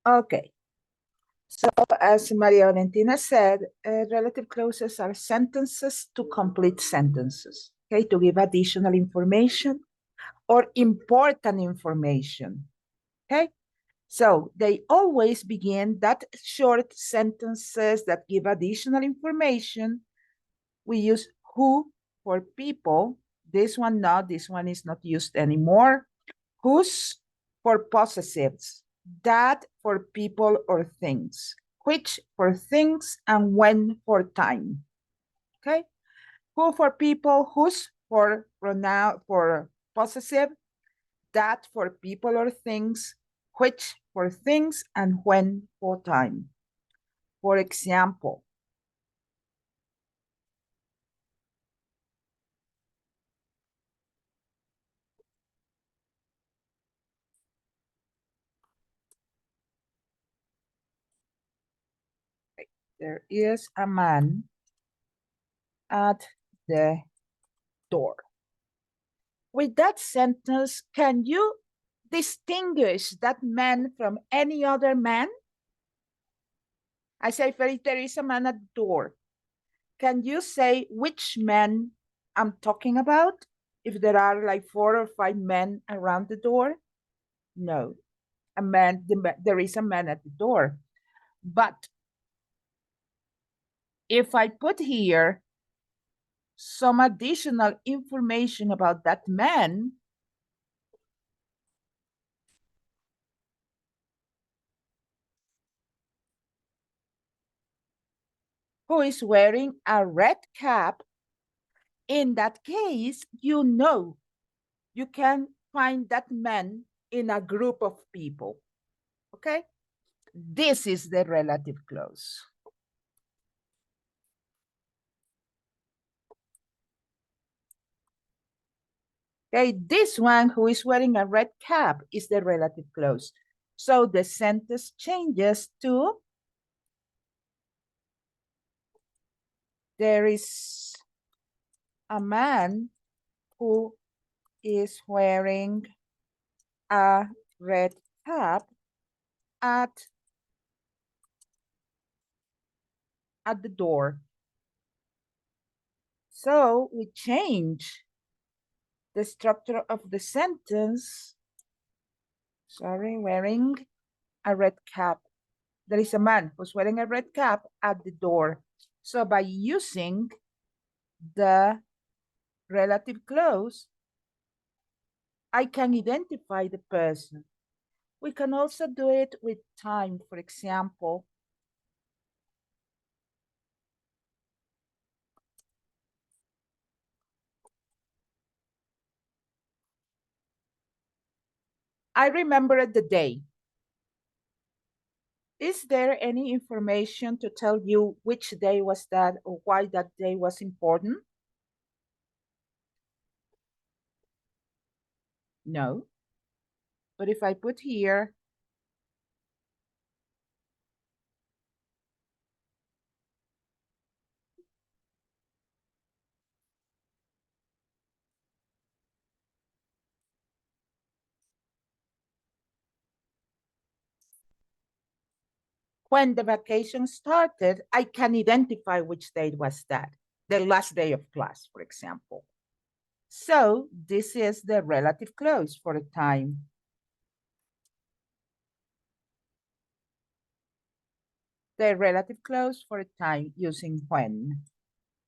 Okay. So as Maria Valentina said, relative clauses are sentences to complete sentences, okay, to give additional information or important information, okay? So they always begin that short sentences that give additional information. We use who for people. This one not, this one is not used anymore. Whose for possessives, that for people or things, which for things, and when for time. Okay? Who for people, whose for pronoun for possessive, that for people or things, which for things, and when for time. For example, there is a man at the door. With that sentence, can you distinguish that man from any other man? I say, if there is a man at the door, can you say which man I'm talking about? If there are like 4 or 5 men around the door? No, there is a man at the door. But if I put here some additional information about that man, who is wearing a red cap, in that case, you know you can find that man in a group of people. Okay? This is the relative clause. Okay, this one who is wearing a red cap is the relative clause. So the sentence changes to there is a man who is wearing a red cap at the door. So we change the structure of the sentence. Sorry, wearing a red cap. There is a man who's wearing a red cap at the door. So by using the relative clause, I can identify the person. We can also do it with time, for example. I remember the day. Is there any information to tell you which day was that or why that day was important? No. But if I put here, when the vacation started, I can identify which day was that, the last day of class, for example. So this is the relative clause for a time. The relative clause for a time using when,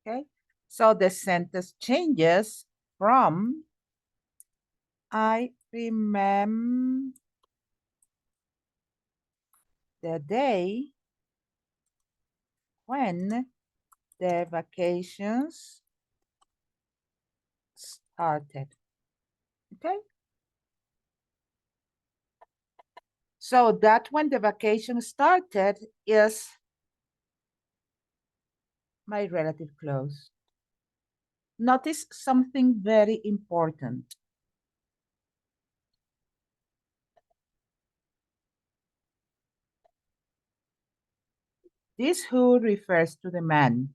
okay? So the sentence changes from I remember the day when the vacations started, okay? So that when the vacation started is my relative clause. Notice something very important. This who refers to the man,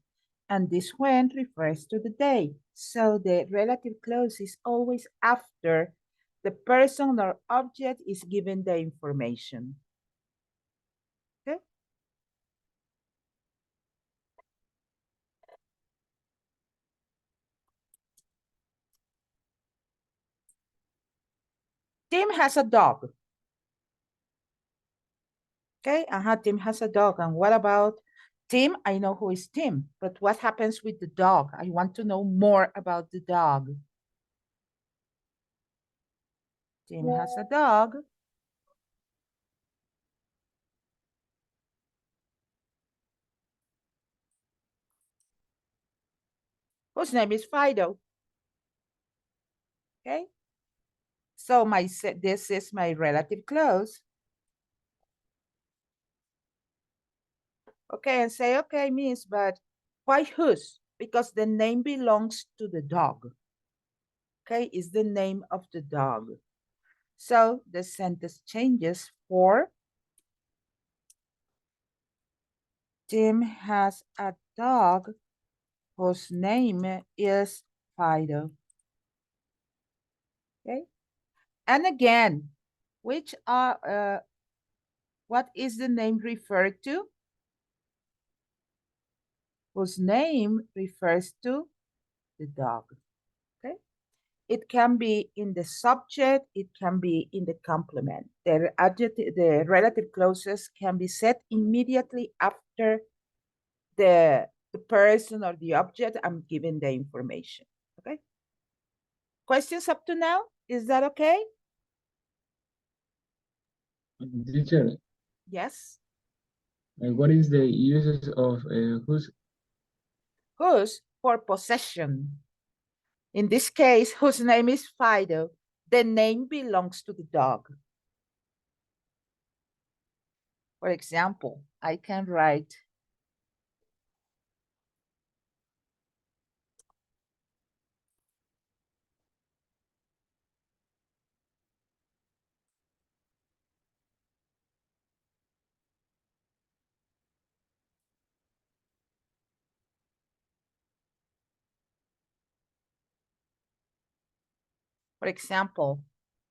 and this when refers to the day. So the relative clause is always after the person or object is given the information. Tim has a dog. Okay, Tim has a dog. And what about Tim? I know who is Tim, but what happens with the dog? I want to know more about the dog. Tim has a dog. Whose name is Fido. Okay, so this is my relative clause. Okay, and say, okay, miss, but why whose? Because the name belongs to the dog. Okay, is the name of the dog. So the sentence changes for Tim has a dog whose name is Fido. Okay, and again, what is the name referred to? Whose name refers to the dog. Okay, it can be in the subject, it can be in the complement. The adjective, the relative clauses can be set immediately after the person or the object I'm giving the information. Okay, questions up to now? Is that okay? Teacher, Yes. what is the uses of whose? Whose for possession. In this case, whose name is Fido, the name belongs to the dog. For example, I can write for example,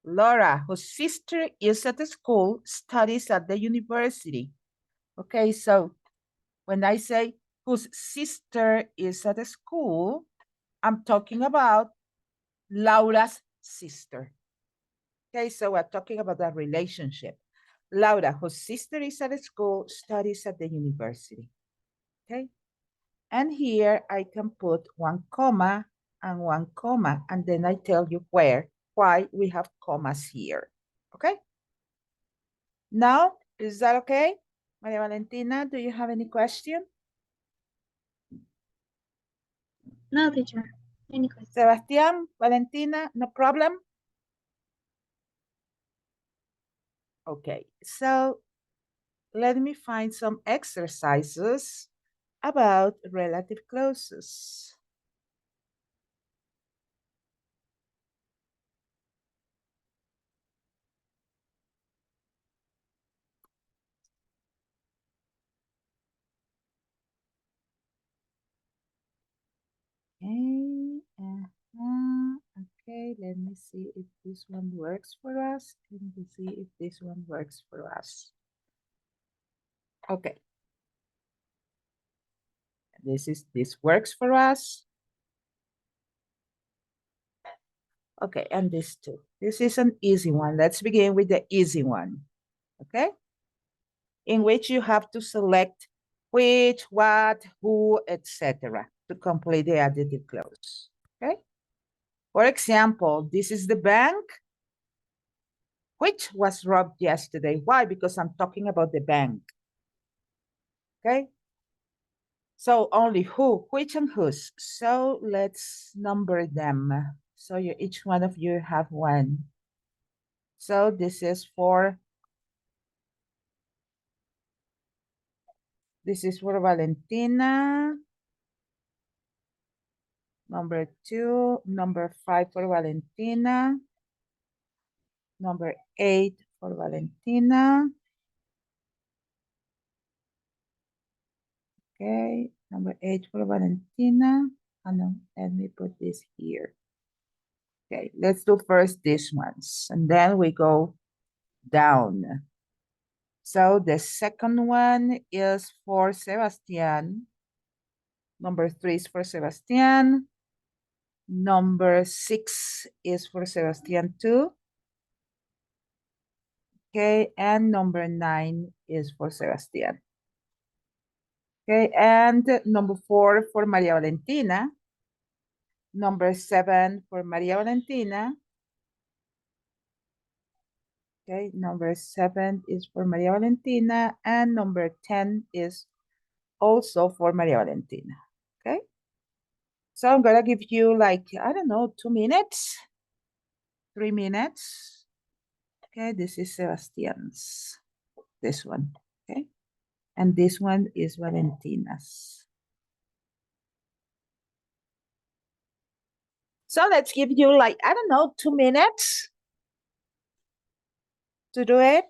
Laura, whose sister is at the school, studies at the university. Okay, so when I say whose sister is at the school, I'm talking about Laura's sister. Okay, so we're talking about a relationship. Laura, whose sister is at school, studies at the university. Okay, and here I can put 1 comma and 1 comma, and then I tell you why we have commas here. Okay, now is that okay? Maria Valentina, do you have any question? No, teacher. Any question? Sebastián, Valentina, no problem? Okay, so let me find some exercises about relative clauses. Okay, okay, let me see if this one works for us. Let me see if this one works for us. Okay. This works for us. Okay, and this too. This is an easy one. Let's begin with the easy one. Okay? In which you have to select which, what, who, etc. to complete the adjective clause. Okay? For example, this is the bank which was robbed yesterday. Why? Because I'm talking about the bank. Okay? So only who, which, and whose. So let's number them. So each one of you have one. So this is for Valentina. Number 2, number 5 for Valentina. Number 8 for Valentina. Okay, number 8 for Valentina. Oh, no, let me put this here. Okay, let's do first these ones, and then we go down. So the second one is for Sebastian. Number 3 is for Sebastian. Number 6 is for Sebastian too. Okay, and number 9 is for Sebastián. Okay, and number 4 for María Valentina. Number 7 for María Valentina. Okay, number 7 is for María Valentina, and number 10 is also for María Valentina. Okay, so I'm gonna give you like, I don't know, 2 minutes, 3 minutes. Okay, this is Sebastián's, this one, okay? And this one is Valentina's. So let's give you like, I don't know, 2 minutes to do it.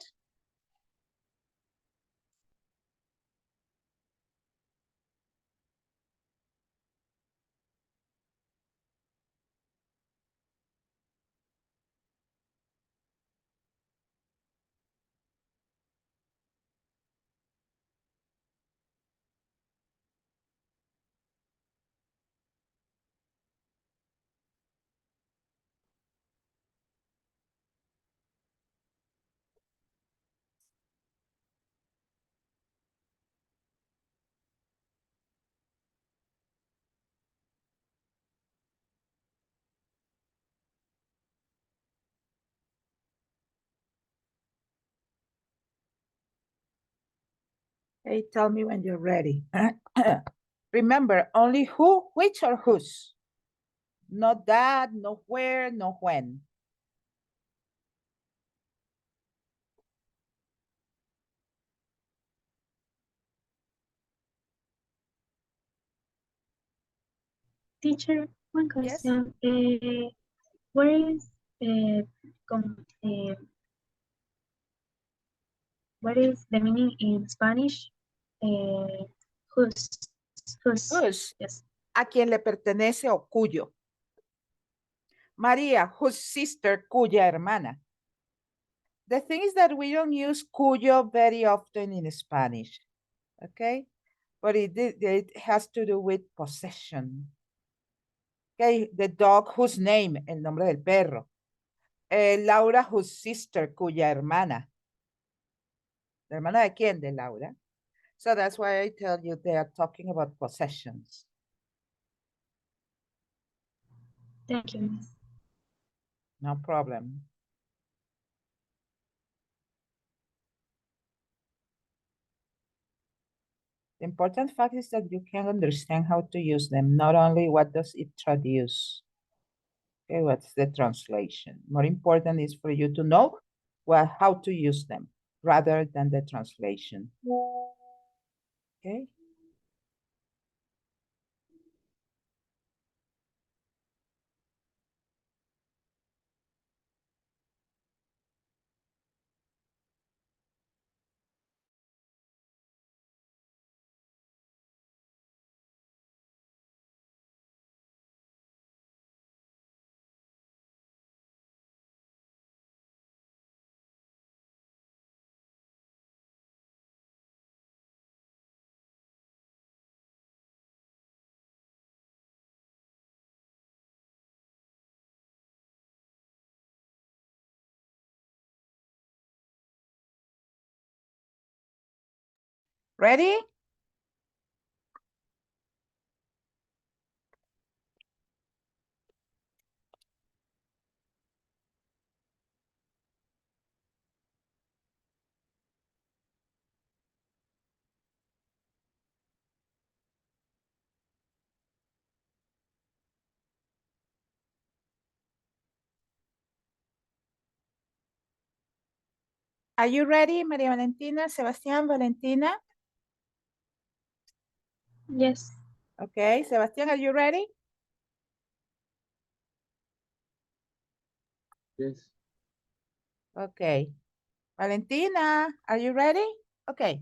Okay, tell me when you're ready. Remember, only who, which, or whose. Not that, no where, no when. Teacher, one Yes. question. Where is com what is the meaning in Spanish? Whose? Whose, Yes. a quien le pertenece o cuyo. María, whose sister, cuya hermana. The thing is that we don't use cuyo very often in Spanish, okay? But it has to do with possession. Okay, the dog whose name, el nombre del perro. Laura, whose sister, cuya hermana. ¿La hermana de quién? De Laura. So that's why I tell you they are talking about possessions. Thank you, Miss. No problem. The important fact is that you can understand how to use them, not only what does it traduce. Okay, what's the translation? More important is for you to know how to use them rather than the translation. Okay. Ready? Are you ready, María Valentina, Sebastián, Valentina? Yes. Okay, Sebastián, are you ready? Yes. Okay. Valentina, are you ready? Okay.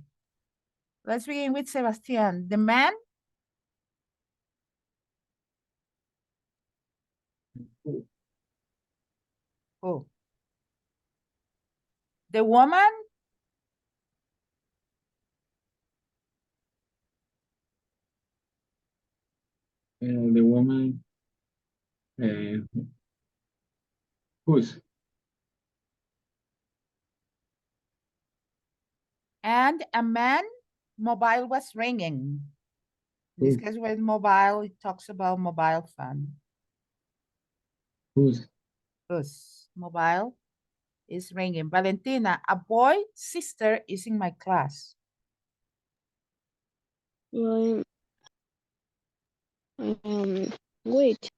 Let's begin with Sebastián. The man, Who? who? The woman, The woman. Whose? And a man, mobile was ringing. In this Whose? case, with mobile, it talks about mobile phone. Whose? Whose mobile is ringing. Valentina, a boy sister is in my class. Well, wait.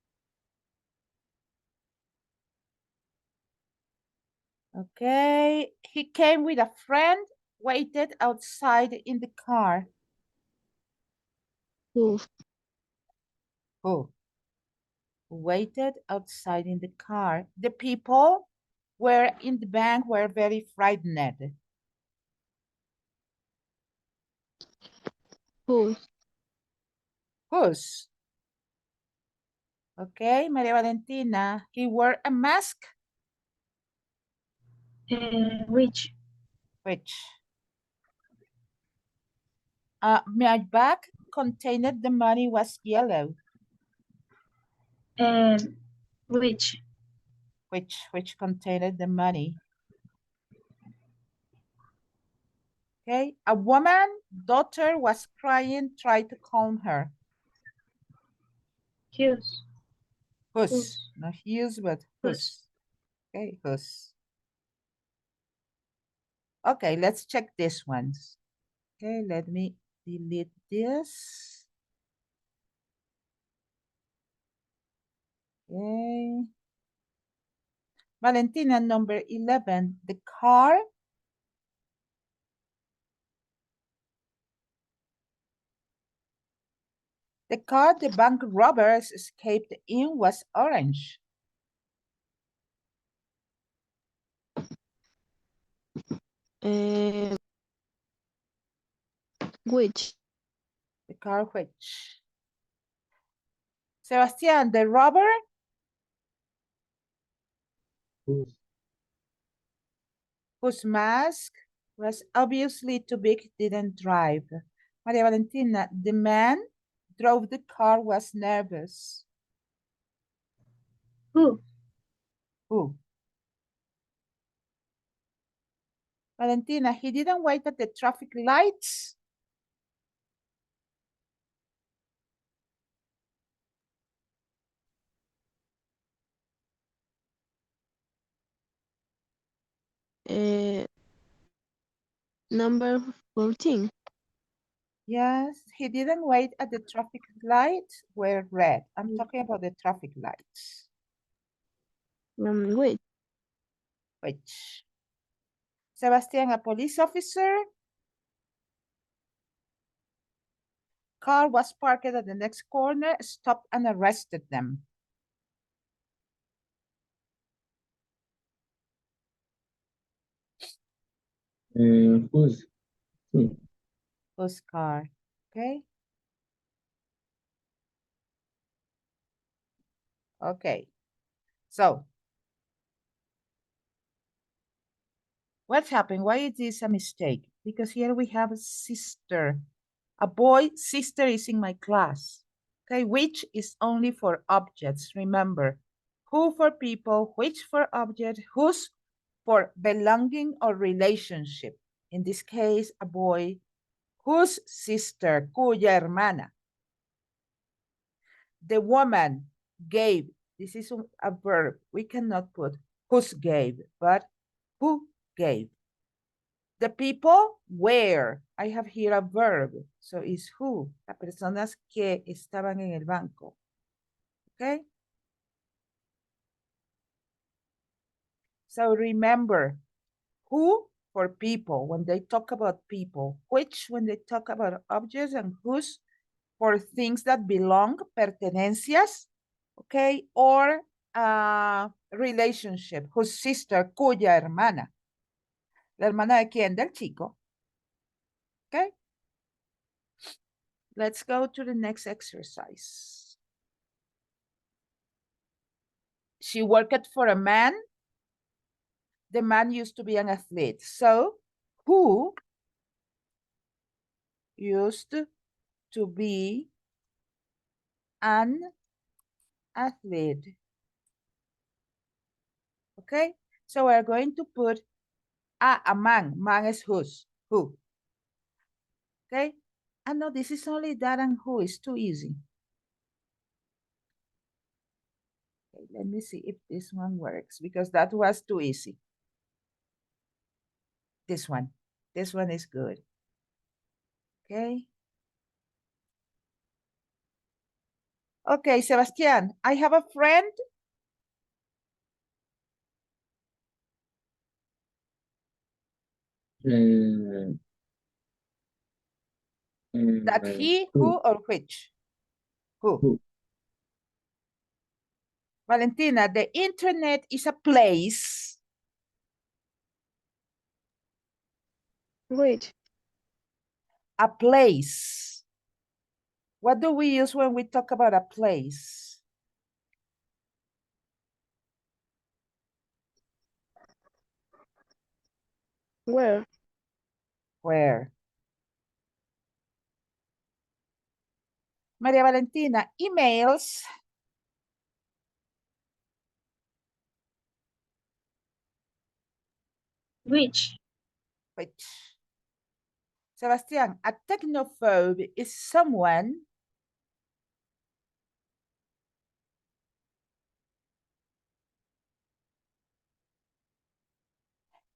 Okay, he came with a friend, waited outside in the car. Who? Who? Waited outside in the car. The people were in the bank were very frightened. Who? Whose? Okay, Maria Valentina, he wore a mask. Which? Which? My bag contained the money was yellow. Which? Which contained the money. Okay, a woman daughter was crying, try to calm her. Whose? Whose? Whose? Not whose, but whose. Whose. Okay, whose. Okay, let's check this ones. Okay, let me delete this. Okay. Valentina, number 11, the car. The car the bank robbers escaped in was orange. Which? The car which? Sebastian, the robber Whose? whose mask was obviously too big didn't drive. Maria Valentina, the man drove the car was nervous. Who? Who? Valentina, he didn't wait at the traffic lights. Number 14. Yes, he didn't wait at the traffic lights were red. I'm talking about the traffic lights. Which? Which? Sebastian, a police officer. Car was parked at the next corner, stopped and arrested them. Whose? Who? Whose car? Okay. Okay. So, what's happened? Why is this a mistake? Because here we have a sister. A boy, sister is in my class. Okay, which is only for objects. Remember, who for people, which for object, whose for belonging or relationship. In this case, a boy, whose sister, cuya hermana. The woman gave, this is a verb. We cannot put whose gave, but who gave. The people were, I have here a verb, so it's who, las personas que estaban en el banco. Okay? So remember, who for people when they talk about people, which when they talk about objects, and whose for things that belong, pertenencias, okay, or relationship, whose sister, cuya hermana. ¿La hermana de quién? Del chico. Okay. Let's go to the next exercise. She worked for a man. The man used to be an athlete. So, who used to be an athlete? Okay, so we're going to put a man. Man is whose? Who? Okay? And no, this is only that and who. It's too easy. Okay, let me see if this one works because that was too easy. This one is good. Okay. Okay, Sebastian, I have a friend. Uh, That he, who, or which? Who? Who? Valentina, the internet is a place. Which? A place. What do we use when we talk about a place? Where? Where? Maria Valentina, emails. Which? Which? Sebastian, a technophobe is someone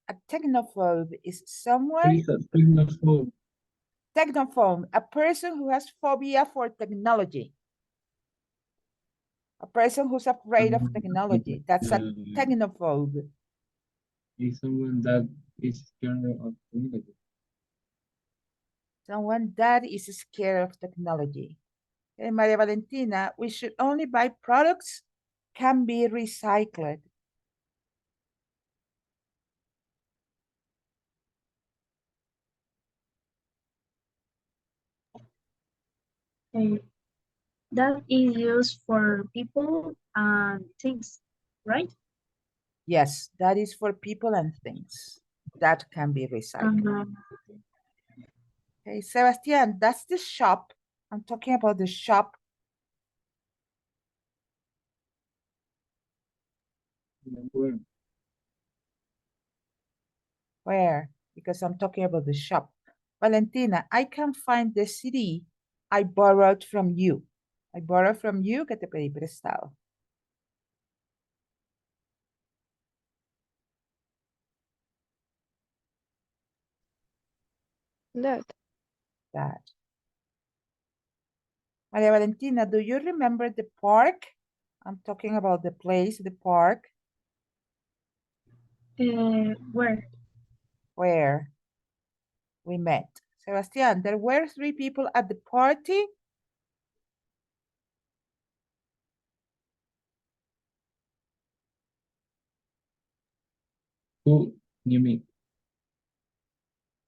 a technophobe is What someone is a technophobe? technophobe, a person who has phobia for technology. A person who's afraid of technology. That's a technophobe. Is someone that is scared of technology. Someone that is scared of technology. Okay, Maria Valentina, we should only buy products can be recycled. Uh, that is used for people and things, right? Yes, that is for people and things that can be recycled. Um, Okay, Sebastian, that's the shop. I'm talking about the shop. Where? Where? Because I'm talking about the shop. Valentina, I can find the CD I borrowed from you. I borrowed from you que te pedí prestado. That. That. Maria Valentina, do you remember the park? I'm talking about the place, the park, where? where we met. Sebastian, there were 3 people at the party. Who knew me?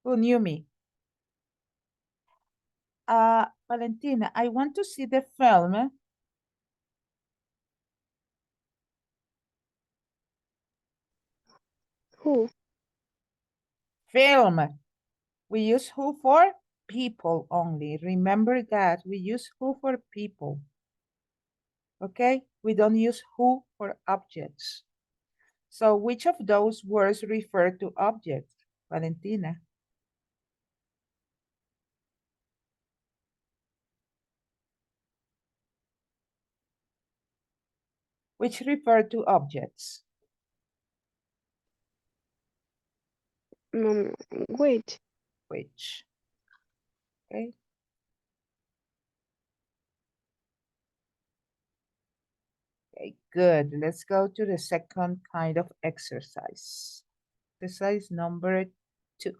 Who knew me? Valentina, I want to see the film. Who? Film. We use who for people only. Remember that we use who for people. Okay? We don't use who for objects. So which of those words refer to objects, Valentina? Which refer to objects? Wait. Which? Okay. Okay, good. Let's go to the second kind of exercise. Exercise number 2.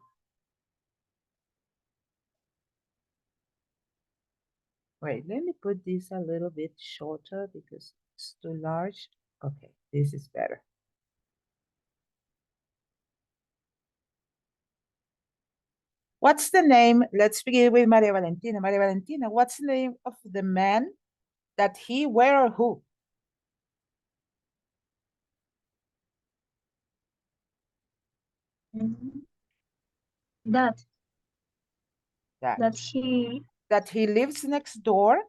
Wait, let me put this a little bit shorter because it's too large. Okay, this is better. What's the name? Let's begin with Maria Valentina. Maria Valentina, what's the name of the man that he, where, or who? That That. that he That he lives next door.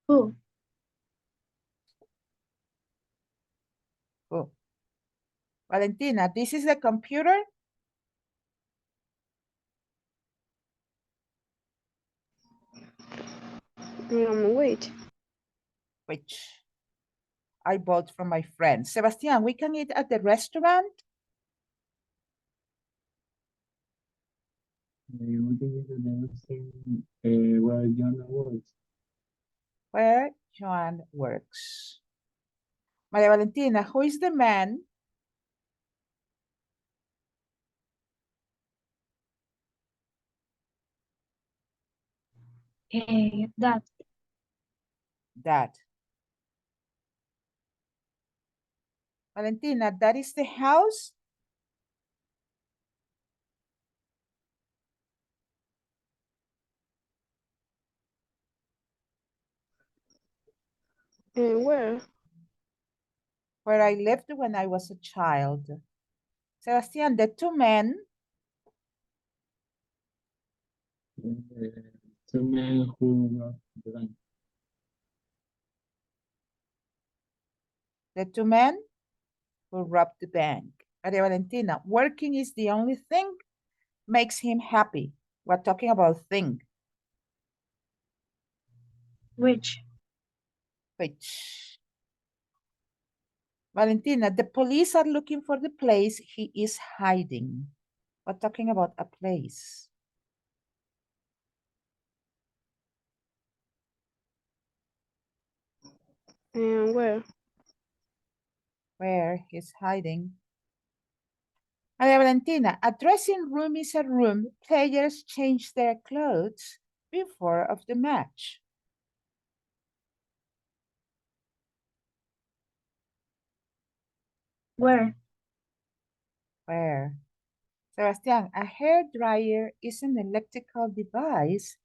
who Who? Valentina, this is the computer? Wait. Which I bought from my friend. Sebastian, we can eat at the restaurant? We can use the next thing where John works. Where Joan works. Maria Valentina, who is the man? That. That. Valentina, that is the house? Where? Where I lived when I was a child. Sebastian, the two men, Two men who robbed the bank. the two men who robbed the bank. Maria Valentina, working is the only thing makes him happy. We're talking about thing. Which? Which? Valentina, the police are looking for the place he is hiding. We're talking about a place. Where? Where he's hiding. Maria Valentina, a dressing room is a room players change their clothes before of the match. Where? Where? Sebastian, a hair dryer is an electrical device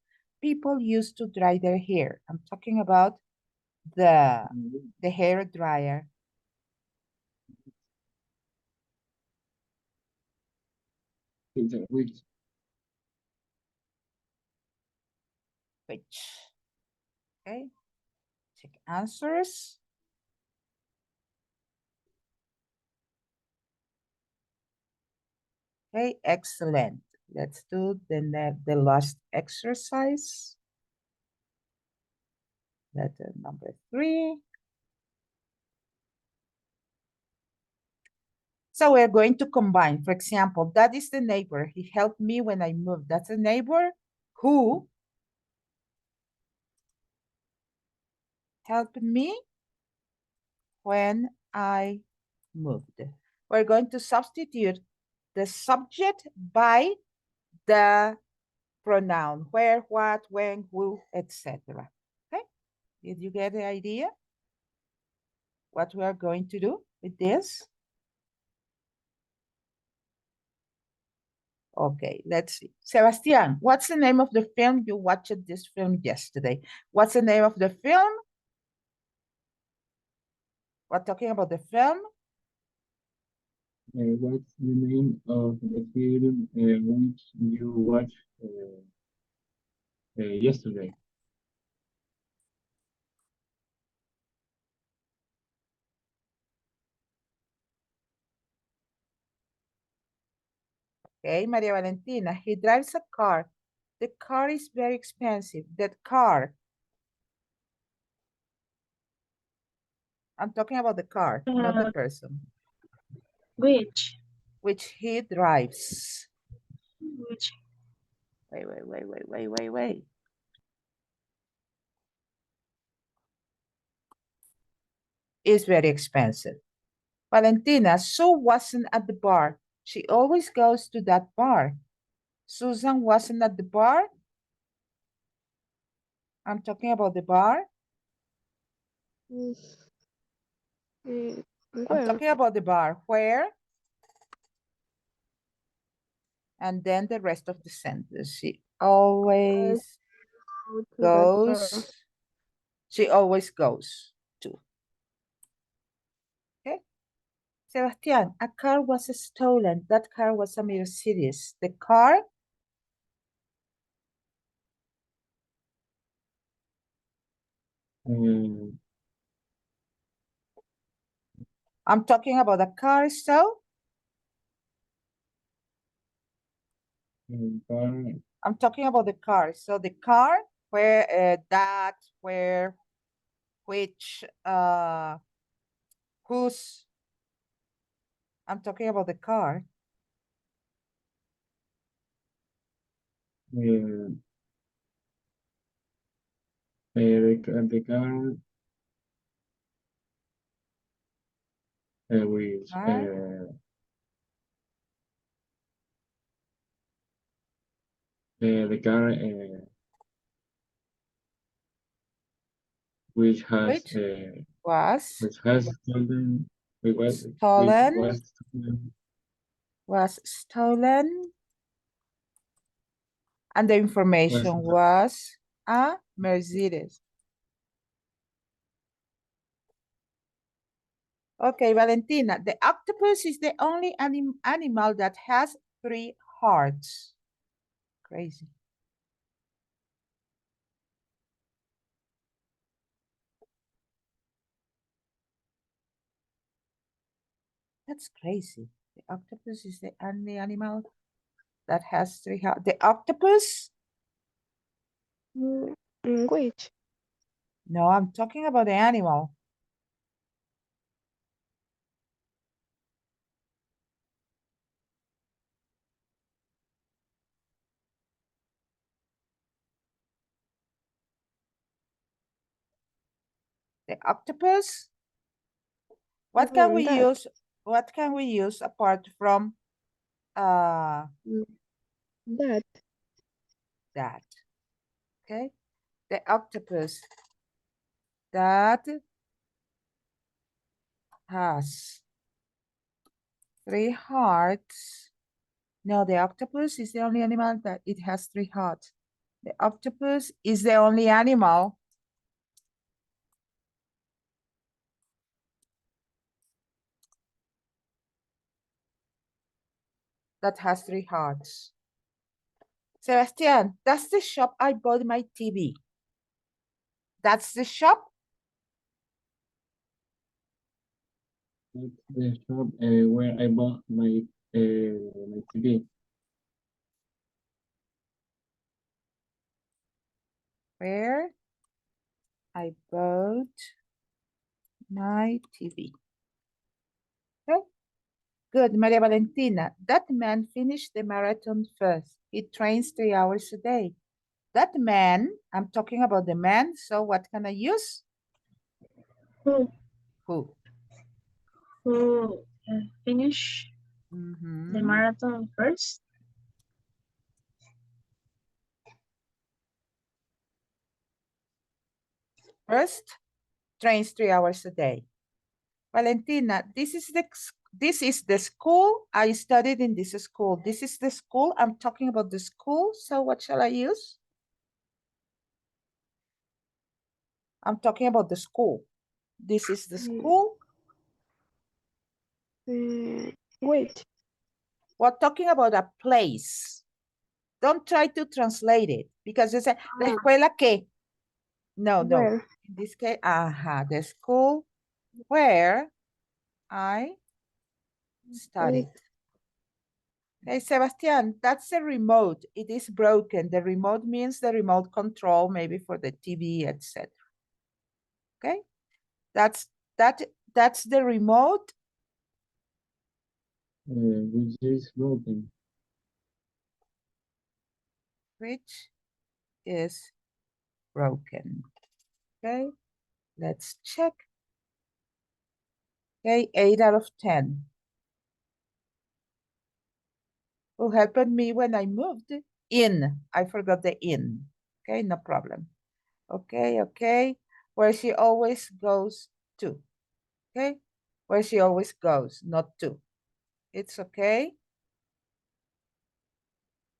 people use to dry their hair. I'm talking about the hair dryer. It's a which. Which? Okay. Check answers. Okay, excellent. Let's do the last exercise. Letter number 3. So we're going to combine. For example, that is the neighbor. He helped me when I moved. That's a neighbor who helped me when I moved. We're going to substitute the subject by the pronoun, where, what, when, who, etc. Okay, did you get the idea? What we are going to do with this? Okay, let's see. Sebastian, what's the name of the film? You watched this film yesterday. What's the name of the film? We're talking about the film. What's the name of the film which you watched yesterday? Okay, Maria Valentina, he drives a car. The car is very expensive. That car. I'm talking about the car, not the person. Which? Which he drives. Which? Wait. Is very expensive. Valentina, Sue wasn't at the bar. She always goes to that bar. Susan wasn't at the bar. I'm talking about the bar. Mm, I'm Where? talking about the bar. Where? And then the rest of the sentence. She always Go to that bar. goes. She always goes to. Okay. Sebastian, a car was stolen. That car was a Mercedes. The car. I'm talking about a car, so car, I'm talking about the car. So the car, where, that, where, which, whose. I'm talking about the car. the car with Car. the car which has Which was stolen, which was stolen, stolen, was stolen, and the information was a Mercedes. Okay, Valentina, the octopus is the only animal that has 3 hearts. Crazy. That's crazy. The octopus is the only animal that has 3 hearts. The octopus? Which? No, I'm talking about the animal. The octopus? What can we That. use? What can we use apart from That. that? Okay, the octopus that has 3 hearts. No, the octopus is the only animal that it has 3 hearts. The octopus is the only animal that has 3 hearts. Sebastian, that's the shop I bought my TV. That's the shop? that's the shop where I bought my TV. Where I bought my TV. Okay. Good, Maria Valentina. That man finished the marathon first. He trains 3 hours a day. That man, I'm talking about the man, so what can I use? Who Who? finish the Mhm. marathon first? First, trains 3 hours a day. Valentina, this is the school I studied in this school. This is the school. I'm talking about the school. So what shall I use? I'm talking about the school. This is the school. Which? We're talking about a place. Don't try to translate it because you say, la escuela que. No, no. Where? In this case, the school where I studied. Hey, Sebastian, that's a remote. It is broken. The remote means the remote control, maybe for the TV, etc. Okay, that's the remote. Which is broken. Which is broken. Okay, let's check. Okay, 8 out of 10. Who helped me when I moved in? I forgot the in. Okay, no problem. Okay, okay. Where she always goes to. Okay, where she always goes, not to. It's okay.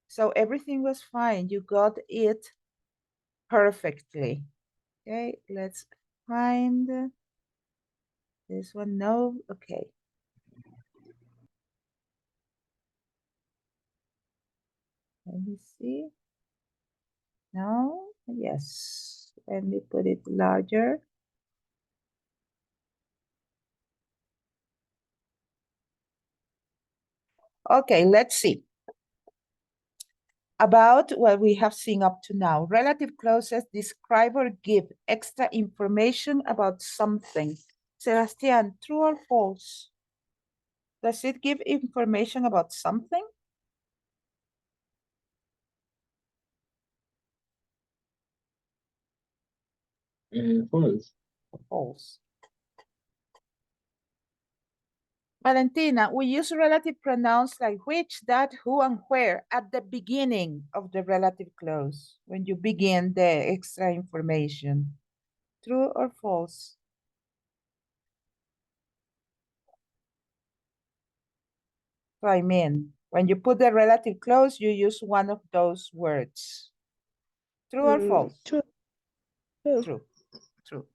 So everything was fine. You got it perfectly. Okay, let's find this one. No, okay. Let me see. No, yes. Let me put it larger. Okay, let's see. about what we have seen up to now. Relative clauses describe or give extra information about something. Sebastian, true or false? Does it give information about something? False. False. Valentina, we use relative pronouns like which, that, who, and where at the beginning of the relative clause, when you begin the extra information. True or false? So I mean, when you put the relative clause, you use one of those words. True or false? True. True. True. True.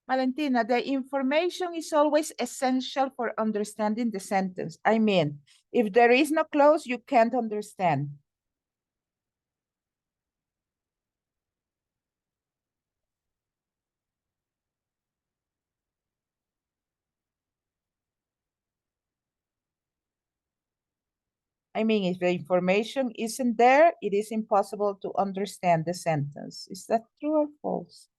Valentina, the information is always essential for understanding the sentence. I mean, if there is no clause, you can't understand. I mean, if the information isn't there, it is impossible to understand the sentence. Is that true or false?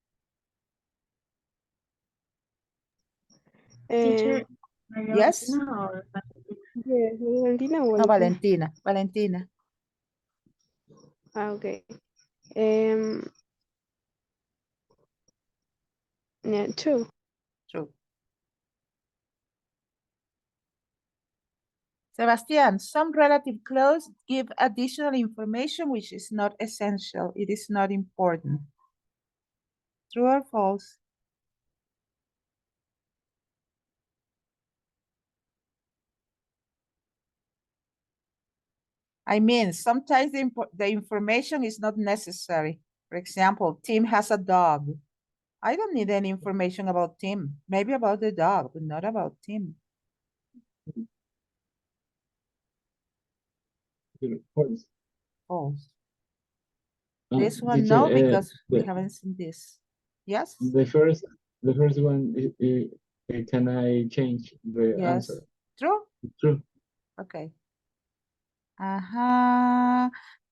Teacher, Yes? Valentina or Yes, Valentina. No, Valentina. Valentina. Okay. Yeah, true. True. Sebastian, some relative clause give additional information which is not essential. It is not important. True or false? I mean, sometimes the information is not necessary. For example, Tim has a dog. I don't need any information about Tim. Maybe about the dog, but not about Tim. False. False. This one, Teacher, no, because we the- haven't seen this. Yes? The first one, can I change the Yes. answer? True? True. Okay.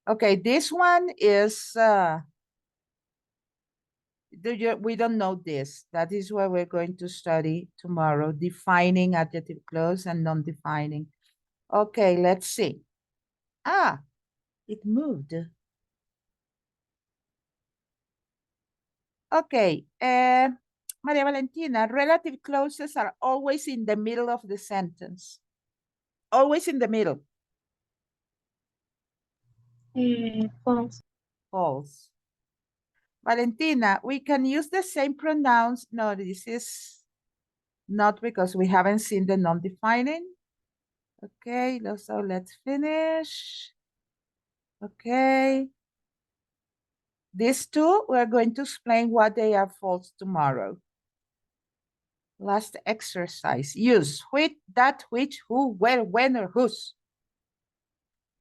Okay, this one is, we don't know this. That is what we're going to study tomorrow, defining adjective clause and non-defining. Okay, let's see. It moved. Okay, Maria Valentina, relative clauses are always in the middle of the sentence. Always in the middle. false. False. Valentina, we can use the same pronouns. No, this is not because we haven't seen the non-defining. Okay, so let's finish. Okay. These two, we're going to explain what they are false tomorrow. Last exercise. Use which, that, which, who, where, when, or whose.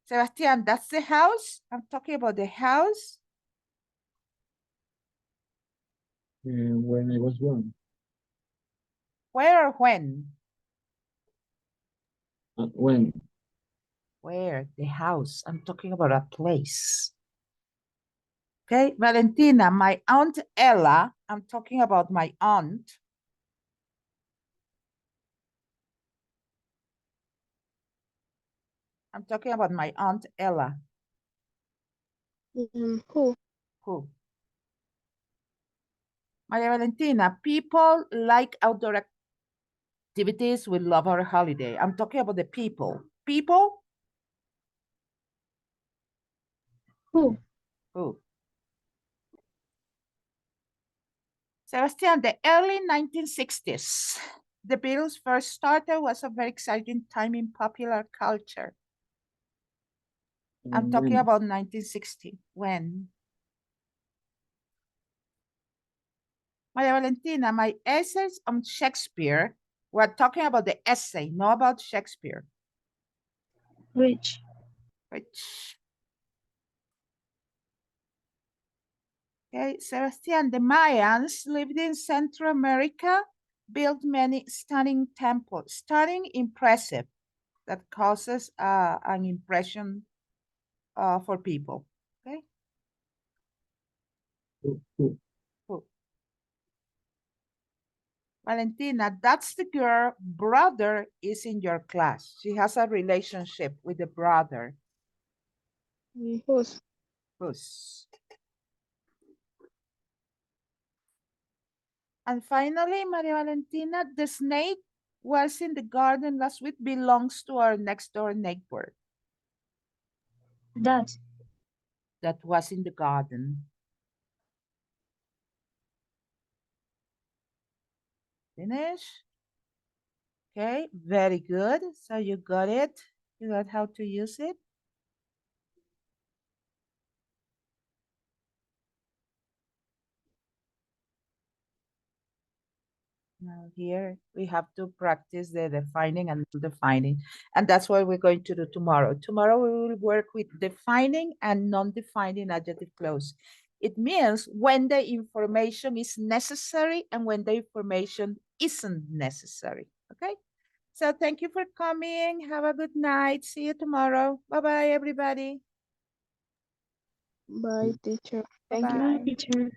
Sebastian, that's the house? I'm talking about the house. When I was born. Where or when? When? Where? The house. I'm talking about a place. Okay, Valentina, my Aunt Ella, I'm talking about my aunt. I'm talking about my Aunt Ella. Who? Who? Maria Valentina, people like outdoor activities, we love our holiday. I'm talking about the people. People? Who? Who? Sebastian, the early 1960s. The Beatles' first starter was a very exciting time in popular culture. I'm talking When? about 1960. When? Maria Valentina, my essays on Shakespeare, we're talking about the essay, not about Shakespeare. Which? Which? Okay, Sebastian, the Mayans lived in Central America, built many stunning temples. Stunning, impressive. That causes an impression for people. Okay. Cool. Cool. Valentina, that's the girl. Brother is in your class. She has a relationship with the brother. Who's? Who's? And finally, Maria Valentina, the snake was in the garden last week belongs to our next door neighbor That. that was in the garden. Finish. Okay, very good. So you got it. You got how to use it. Now here we have to practice the defining and non-defining. And that's what we're going to do tomorrow. Tomorrow we will work with defining and non-defining adjective clause. It means when the information is necessary and when the information isn't necessary. Okay? So thank you for coming. Have a good night. See you tomorrow. Bye-bye, everybody. Bye, teacher. Thank you. Bye, Bye. teacher.